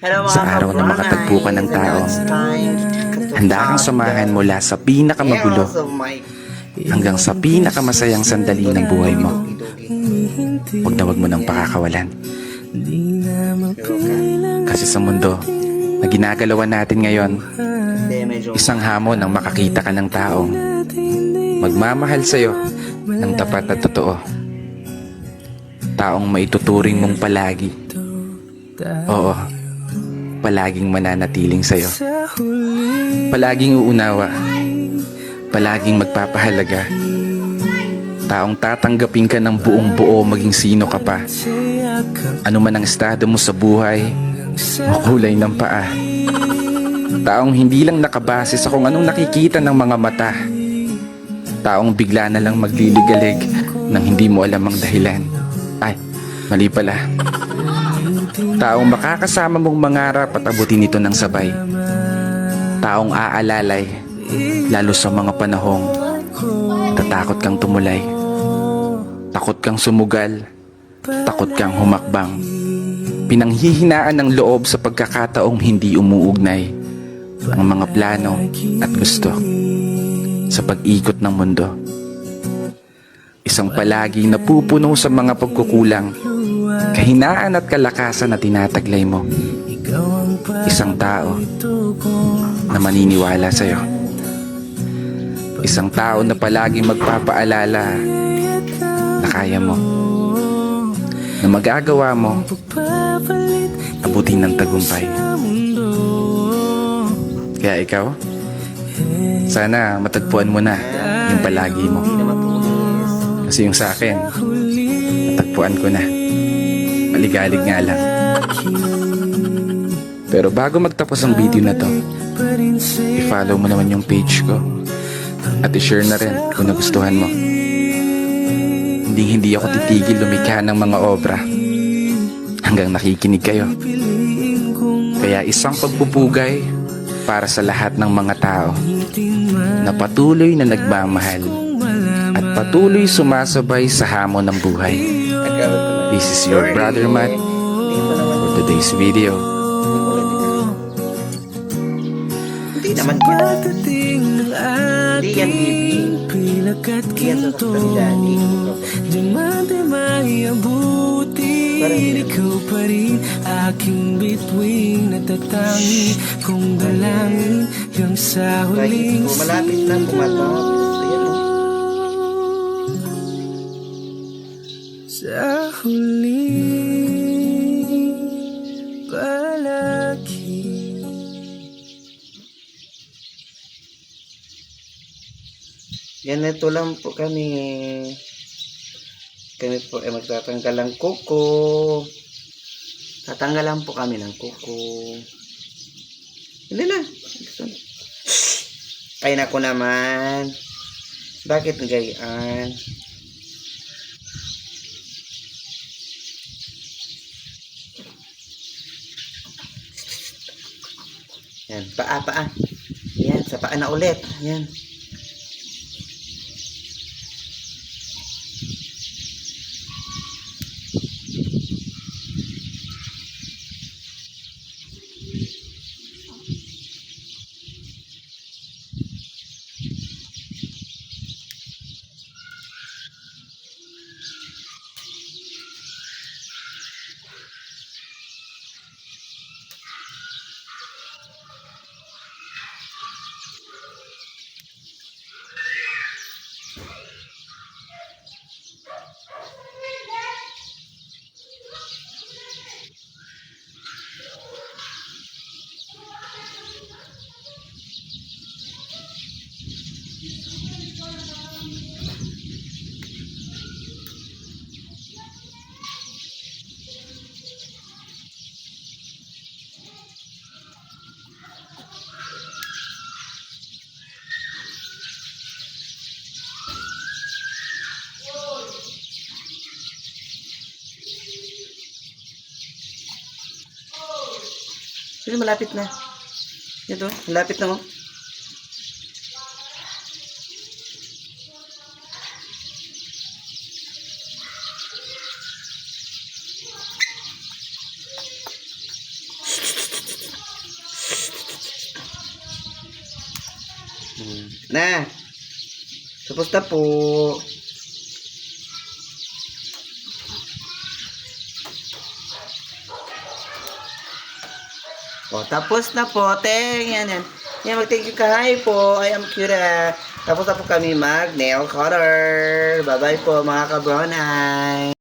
Hello Sa mga araw na makatagpo ka ng tao, handa kang samahan mula sa pinakamagulo hanggang sa pinakamasayang sandali ng buhay mo. Huwag mo nang pakakawalan. Kasi sa mundo na ginagalawan natin ngayon, isang hamon ang makakita ka ng taong magmamahal sa'yo ng tapat at totoo. Taong maituturing mong palagi. Oo, palaging mananatiling sa'yo. Palaging uunawa. Palaging magpapahalaga. Taong tatanggapin ka ng buong buo maging sino ka pa. Ano man ang estado mo sa buhay o kulay ng paa. Taong hindi lang nakabase sa kung anong nakikita ng mga mata. Taong bigla na lang magliligalig nang hindi mo alam ang dahilan. Ay, mali pala. Taong makakasama mong mangarap at abutin ito ng sabay. Taong aalalay, lalo sa mga panahong tatakot kang tumulay. Takot kang sumugal, takot kang humakbang. Pinanghihinaan ng loob sa pagkakataong hindi umuugnay ang mga plano at gusto sa pag-ikot ng mundo. Isang palagi napupuno sa mga pagkukulang, kahinaan at kalakasan na tinataglay mo. Isang tao na maniniwala sa'yo. Isang tao na palagi magpapaalala na kaya mo, na magagawa mo abutin ng tagumpay. Kaya ikaw, sana matagpuan mo na yung palagi mo. Kasi yung sa akin, natagpuan ko na. Maligalig nga lang. Pero bago magtapos ang video na to, i-follow mo naman yung page ko at i-share na rin kung nagustuhan mo. Hindi ako titigil lumikha ng mga obra hanggang nakikinig kayo. Kaya isang pagpupugay para sa lahat ng mga tao na patuloy na nagmamahal at patuloy sumasabay sa hamon ng buhay. This is your brother Matt for today's video. Hindi naman yan. Hindi yan Pilakat kinto Daddy. Diamante may abutin Ikaw pa rin aking bituin Natatangi kong dalangin Yung sa huling Malapit na pumatapos. Ayan, oh. Sa huling palagi Ganito lang po kami. Kami po ay magtatanggal ng kuko. Tatanggalan po kami ng kuko. Hindi na. Ay nako naman. Bakit gayaan? Yan, paa. Yan, sa paa na ulit. Yan. Sino malapit na? Ito, malapit na mo. Na. Tapos na po. O, tapos na po. Yan, yan. Yan, mag-thank you ka. Hi po. I am Kira. Tapos na po kami mag-nail cutter. Bye-bye po mga ka-brown eye.